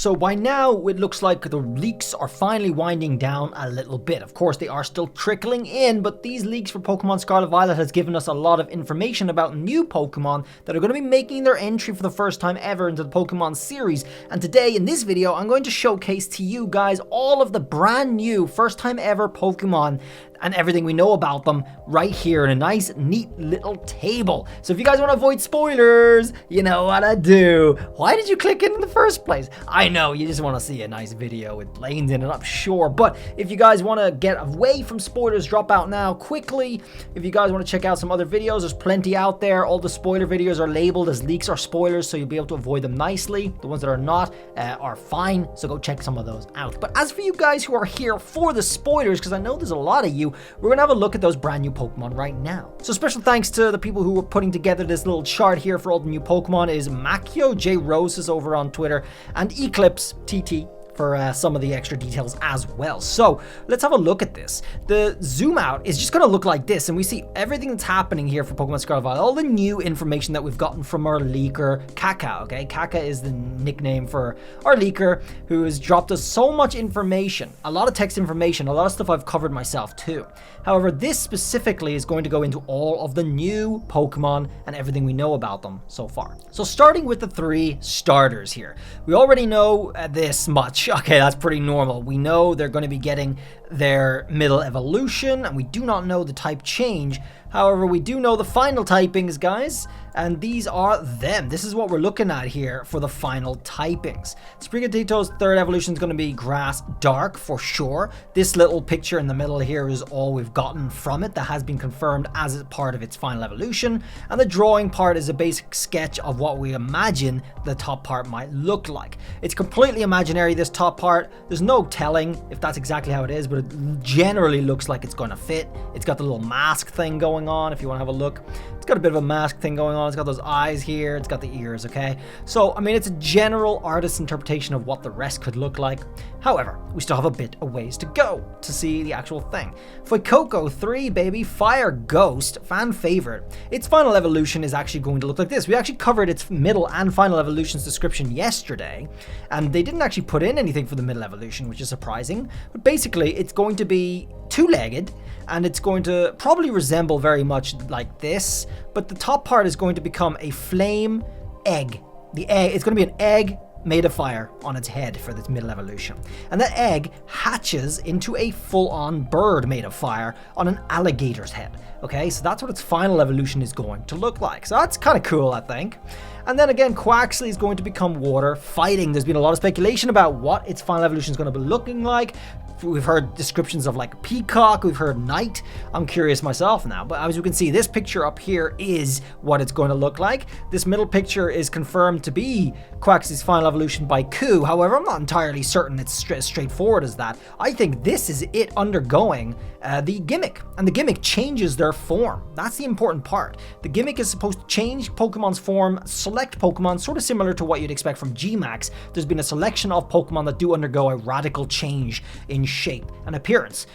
So by now, it looks like the leaks are finally winding down a little bit. Of course, they are still trickling in, but these leaks for Pokemon Scarlet Violet has given us a lot of information about new Pokemon that are going to be making their entry for the first time ever into the Pokemon series. And today, in this video, I'm going to showcase to you guys all of the brand new, first time ever Pokemon and everything we know about them right here in a nice, neat little table. So if you guys want to avoid spoilers, you know what to do. Why did you click in the first place? I know, you just want to see a nice video with Blaines in it, I'm sure. But if you guys want to get away from spoilers, drop out now quickly. If you guys want to check out some other videos, there's plenty out there. All the spoiler videos are labeled as leaks or spoilers, so you'll be able to avoid them nicely. The ones that are not are fine, so go check some of those out. But as for you guys who are here for the spoilers, because I know there's a lot of you, we're going to have a look at those brand new Pokemon right now. So special thanks to the people who were putting together this little chart here for all the new Pokemon is Makio J Roses over on Twitter and Eclipse TT for some of the extra details as well. So let's have a look at this. The zoom out is just going to look like this, and we see everything that's happening here for Pokemon Scarlet Violet, all the new information that we've gotten from our leaker, Kaka, okay? Kaka is the nickname for our leaker, who has dropped us so much information, a lot of text information, a lot of stuff I've covered myself too. However, this specifically is going to go into all of the new Pokemon and everything we know about them so far. So starting with the 3 starters here. We already know this much. Okay, that's pretty normal. We know they're going to be getting their middle evolution, and we do not know the type change. However, we do know the final typings, guys, and these are them. This is what we're looking at here for the final typings. Sprigatito's 3rd evolution is going to be Grass Dark for sure. This little picture in the middle here is all we've gotten from it that has been confirmed as a part of its final evolution, and the drawing part is a basic sketch of what we imagine the top part might look like. It's completely imaginary, this top part. There's no telling if that's exactly how it is, but it generally looks like it's going to fit. It's got the little mask thing going on, if you want to have a look. It's got a bit of a mask thing going on. It's got those eyes here. It's got the ears, okay? So, I mean, it's a general artist's interpretation of what the rest could look like. However, we still have a bit of ways to go to see the actual thing. Fuecoco 3, baby, Fire Ghost, fan favorite. Its final evolution is actually going to look like this. We actually covered its middle and final evolution's description yesterday, and they didn't actually put in anything for the middle evolution, which is surprising. But basically, it's going to be 2-legged, and it's going to probably resemble very much like this, but the top part is going to become a flame egg. The egg, it's going to be an egg made of fire on its head for this middle evolution. And that egg hatches into a full-on bird made of fire on an alligator's head. Okay, so that's what its final evolution is going to look like. So that's kind of cool, I think. And then again, Quaxly is going to become water fighting. There's been a lot of speculation about what its final evolution is going to be looking like. We've heard descriptions of like peacock, we've heard knight. I'm curious myself now, but as you can see, this picture up here is what it's going to look like. This middle picture is confirmed to be Quaxly's final evolution by Ku. However, I'm not entirely certain it's as straightforward as that. I think this is it undergoing the gimmick, and the gimmick changes their form. That's the important part. The gimmick is supposed to change Pokemon's form, select Pokemon, sort of similar to what you'd expect from G-Max. There's been a selection of Pokemon that do undergo a radical change in shape and appearance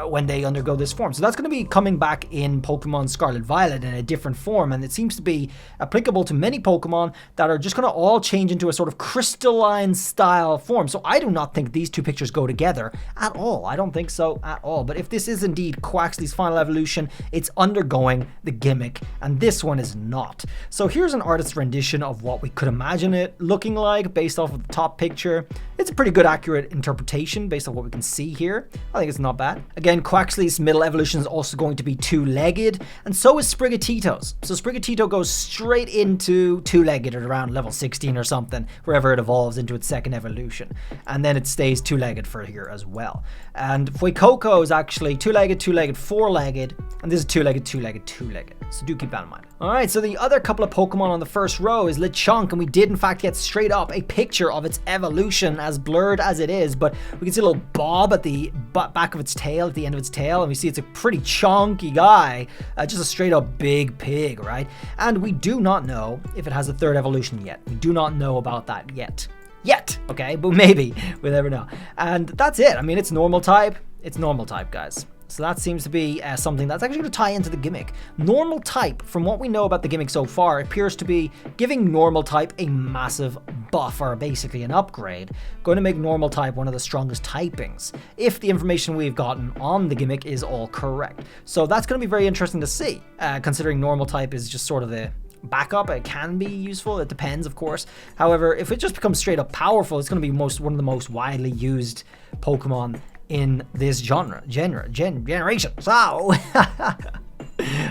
when they undergo this form. So that's going to be coming back in Pokemon Scarlet Violet in a different form, and it seems to be applicable to many Pokemon that are just going to all change into a sort of crystalline style form. So I do not think these two pictures go together at all. I don't think so at all. But if this is indeed Quaxly's final evolution, it's undergoing the gimmick, and this one is not. So here's an artist's rendition of what we could imagine it looking like based off of the top picture. It's a pretty good accurate interpretation based on what we can see here. I think it's not bad. Again, Quaxly's middle evolution is also going to be 2-legged, and so is Sprigatito's. So Sprigatito goes straight into 2-legged at around level 16 or something, wherever it evolves into its 2nd evolution. And then it stays 2-legged for here as well. And Fuecoco is actually 2-legged, 2-legged, 4-legged, and this is 2-legged, 2-legged, 2-legged. So do keep that in mind. Alright, so the other couple of Pokemon on the first row is Lechonk, and we did in fact get straight up a picture of its evolution, as blurred as it is, but we can see a little bob at the back of its tail, at the end of its tail, and we see it's a pretty chunky guy, just a straight up big pig, right? And we do not know if it has a 3rd evolution yet. We do not know about that yet. Okay, but maybe, we'll never know. And that's it. I mean, it's normal type, guys. So that seems to be something that's actually going to tie into the gimmick. Normal type, from what we know about the gimmick so far, appears to be giving normal type a massive buff, or basically an upgrade. Going to make normal type one of the strongest typings, if the information we've gotten on the gimmick is all correct. So that's going to be very interesting to see, considering normal type is just sort of the backup. It can be useful, it depends, of course. However, if it just becomes straight up powerful, it's going to be one of the most widely used Pokemon in this generation. So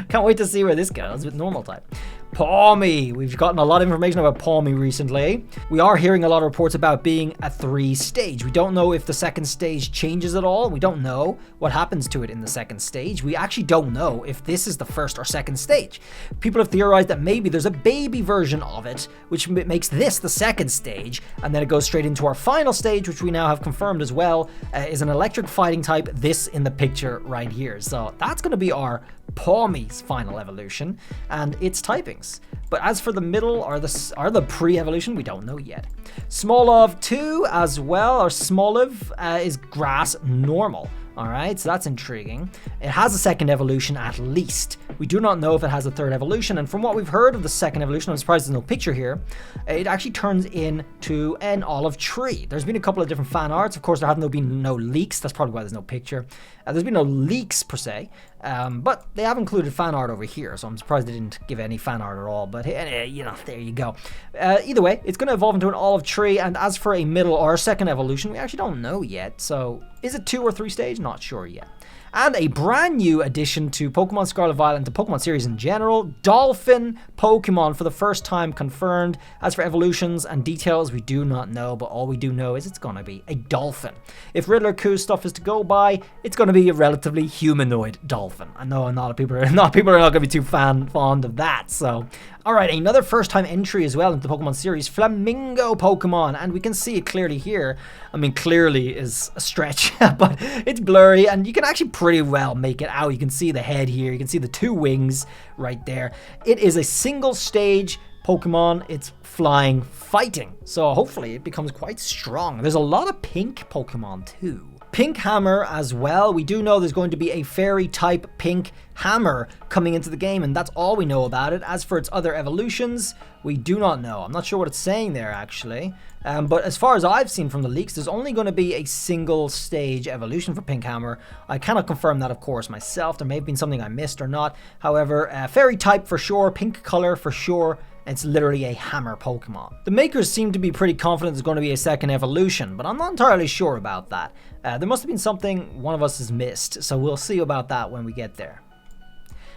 can't wait to see where this goes with normal type. Pawmi. We've gotten a lot of information about Pawmi recently. We are hearing a lot of reports about being a 3-stage. We don't know if the second stage changes at all. We don't know what happens to it in the second stage. We actually don't know if this is the first or second stage. People have theorized that maybe there's a baby version of it, which makes this the second stage, and then it goes straight into our final stage, which we now have confirmed as well, is an electric fighting type, this in the picture right here. So that's going to be our Pawmi's final evolution and its typings. But as for the middle or the pre-evolution, we don't know yet. Smolov 2 as well, or Smoliv, is grass normal. Alright, so that's intriguing. It has a second evolution at least. We do not know if it has a third evolution, and from what we've heard of the second evolution, I'm surprised there's no picture here, it actually turns into an olive tree. There's been a couple of different fan arts. Of course, there have been no leaks. That's probably why there's no picture. There's been no leaks per se, but they have included fan art over here, so I'm surprised they didn't give any fan art at all, but you know, there you go. Either way, it's going to evolve into an olive tree, and as for a middle or a second evolution, we actually don't know yet, so is it 2 or 3 stage? Not sure yet. And a brand new addition to Pokemon Scarlet Violet and the Pokemon series in general, Dolphin Pokemon for the first time confirmed. As for evolutions and details, we do not know, but all we do know is it's going to be a dolphin. If Riddler Coo's stuff is to go by, it's going to be a relatively humanoid dolphin. I know not a lot of people are not going to be too fond of that, so... Alright, another first-time entry as well into the Pokemon series, Flamingo Pokemon, and we can see it clearly here. I mean, clearly is a stretch, but it's blurry, and you can actually pretty well make it out. You can see the head here, you can see the 2 wings right there. It is a single-stage Pokemon. It's flying, fighting, so hopefully it becomes quite strong. There's a lot of pink Pokemon too. Pink Hammer as well. We do know there's going to be a fairy type Pink Hammer coming into the game, and that's all we know about it. As for its other evolutions, we do not know. I'm not sure what it's saying there actually, but as far as I've seen from the leaks, there's only going to be a single stage evolution for Pink Hammer. I cannot confirm that, of course, myself. There may have been something I missed or not. However, fairy type for sure, pink color for sure. It's literally a hammer Pokemon. The makers seem to be pretty confident there's going to be a second evolution, but I'm not entirely sure about that. There must have been something one of us has missed, so we'll see about that when we get there.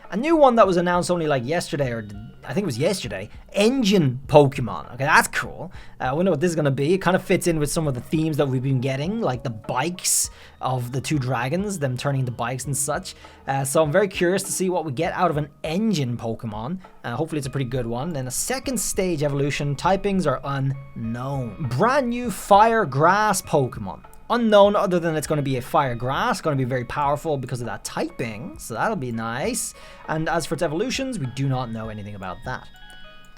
A new one that was announced only like yesterday, or I think it was yesterday, Engine Pokemon. Okay, that's cool. I wonder what this is going to be. It kind of fits in with some of the themes that we've been getting, like the bikes of the 2 dragons, them turning into bikes and such. So I'm very curious to see what we get out of an Engine Pokemon. Hopefully it's a pretty good one. Then a second stage evolution, typings are unknown. Brand new Fire Grass Pokemon. Unknown other than it's going to be a fire grass, going to be very powerful because of that typing, so that'll be nice. And as for its evolutions, we do not know anything about that.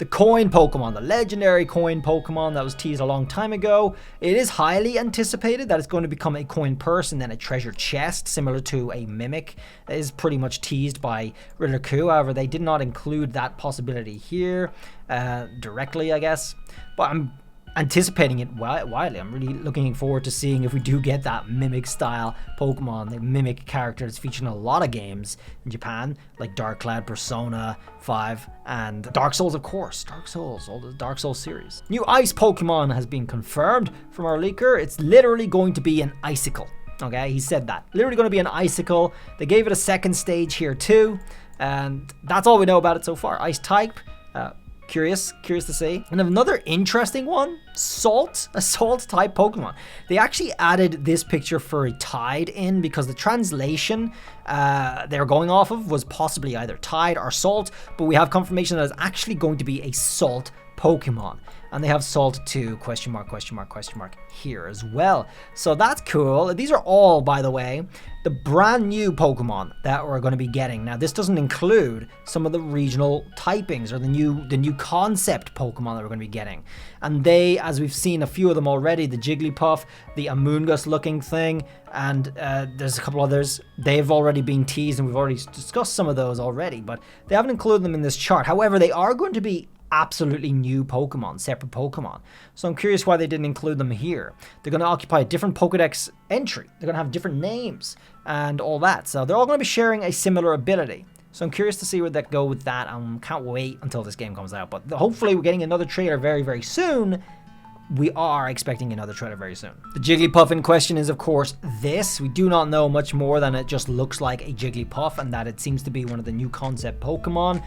The coin Pokemon, the legendary coin Pokemon that was teased a long time ago. It is highly anticipated that it's going to become a coin purse and then a treasure chest, similar to a Mimic. That is pretty much teased by Riddler Coo. However, they did not include that possibility here directly, I guess. But I'm anticipating it widely. I'm really looking forward to seeing if we do get that Mimic style Pokemon, the Mimic character that's featured in a lot of games in Japan, like Dark Cloud, Persona 5, and Dark Souls, of course. Dark Souls, all the Dark Souls series. New Ice Pokemon has been confirmed from our leaker. It's literally going to be an icicle. Okay, he said that. Literally going to be an icicle. They gave it a second stage here too, and that's all we know about it so far. Ice type. Curious to see. And another interesting one, Salt, a Salt type Pokemon. They actually added this picture for a Tide in because the translation they're going off of was possibly either Tide or Salt, but we have confirmation that it's actually going to be a Salt Pokemon. And they have Salt 2, question mark, here as well. So that's cool. These are all, by the way, the brand new Pokemon that we're going to be getting. Now, this doesn't include some of the regional typings or the new concept Pokemon that we're going to be getting. And they, as we've seen a few of them already, the Jigglypuff, the Amoonguss looking thing, and there's a couple others. They've already been teased, and we've already discussed some of those already, but they haven't included them in this chart. However, they are going to be absolutely new Pokemon, separate Pokemon. So I'm curious why they didn't include them here. They're going to occupy a different Pokedex entry. They're going to have different names and all that. So they're all going to be sharing a similar ability. So I'm curious to see where that go with that. I can't wait until this game comes out. But hopefully we're getting another trailer very, very soon. We are expecting another trailer very soon. The Jigglypuff in question is, of course, this. We do not know much more than it just looks like a Jigglypuff and that it seems to be one of the new concept Pokemon.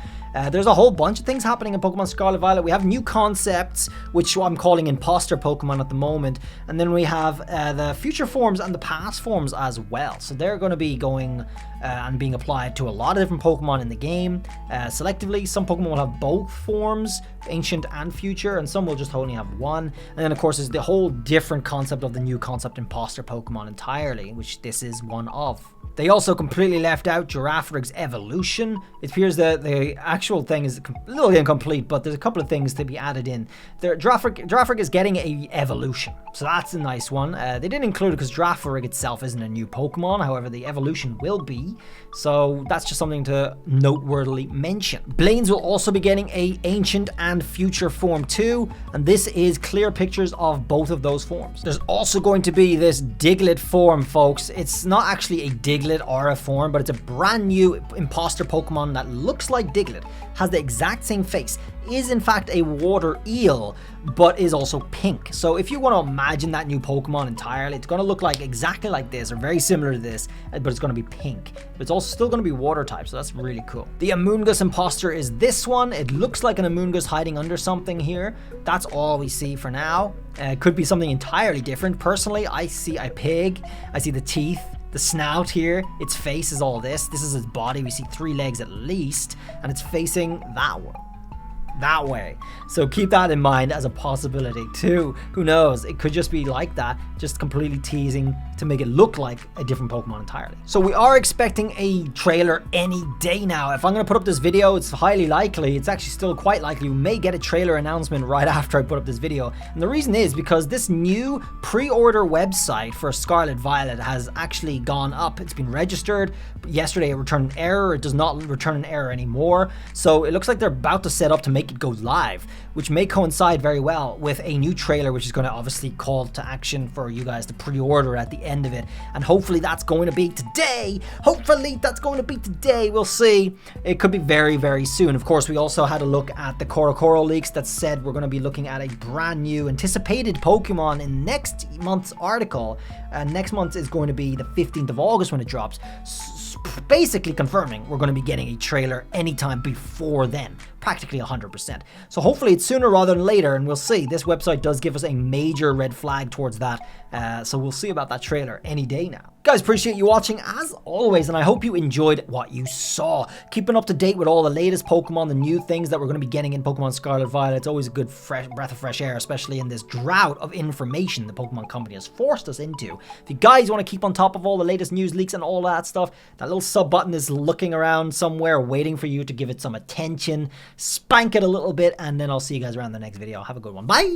There's a whole bunch of things happening in Pokemon Scarlet Violet. We have new concepts, which I'm calling Imposter Pokemon at the moment. And then we have the future forms and the past forms as well. So they're going to be going and being applied to a lot of different Pokemon in the game. Selectively, some Pokemon will have both forms, ancient and future, and some will just only have one. And then, of course, there's the whole different concept of the new concept Imposter Pokemon entirely, which this is one of. They also completely left out Giraffrig's evolution. It appears that the actual thing is a little incomplete, but there's a couple of things to be added in. Giraffrig is getting a evolution, so that's a nice one. They didn't include it because Giraffrig itself isn't a new Pokemon. However, the evolution will be, so that's just something to noteworthily mention. Blaines will also be getting a ancient and future form too, and this is clear pictures of both of those forms. There's also going to be this Diglett form, folks. It's not actually a Diglett or a form, but it's a brand new imposter Pokemon that looks like Diglett, has the exact same face, is in fact a water eel, but is also pink. So if you want to imagine that new Pokemon entirely, it's going to look like exactly like this or very similar to this, but it's going to be pink. But it's also still going to be water type, so that's really cool. The Amoonguss Imposter is this one. It looks like an Amoonguss hiding under something here. That's all we see for now. It could be something entirely different. Personally, I see a pig. I see the teeth. The snout here, its face is all this. This is its body. We see 3 legs at least, and it's facing that one. That way. So keep that in mind as a possibility too. Who knows? It could just be like that, just completely teasing to make it look like a different Pokemon entirely. So we are expecting a trailer any day now. If I'm going to put up this video, it's highly likely, it's actually still quite likely we may get a trailer announcement right after I put up this video. And the reason is because this new pre-order website for Scarlet Violet has actually gone up. It's been registered. Yesterday it returned an error. It does not return an error anymore. So it looks like they're about to set up to make it go live, which may coincide very well with a new trailer, which is going to obviously call to action for you guys to pre-order at the end of it. And hopefully that's going to be today. We'll see. It could be very, very soon. Of course, we also had a look at the Korokoro leaks that said we're going to be looking at a brand new anticipated Pokemon in next month's article. And next month is going to be the 15th of August when it drops. Basically confirming we're going to be getting a trailer anytime before then, practically 100%. So hopefully it's sooner rather than later, and we'll see. This website does give us a major red flag towards that, so we'll see about that trailer any day now. Guys, appreciate you watching as always, and I hope you enjoyed what you saw. Keeping up to date with all the latest Pokemon, the new things that we're going to be getting in Pokemon Scarlet Violet. It's always a good breath of fresh air, especially in this drought of information the Pokemon Company has forced us into. If you guys want to keep on top of all the latest news leaks and all that stuff, that little sub button is looking around somewhere waiting for you to give it some attention. Spank it a little bit, and then I'll see you guys around the next video. Have a good one. Bye!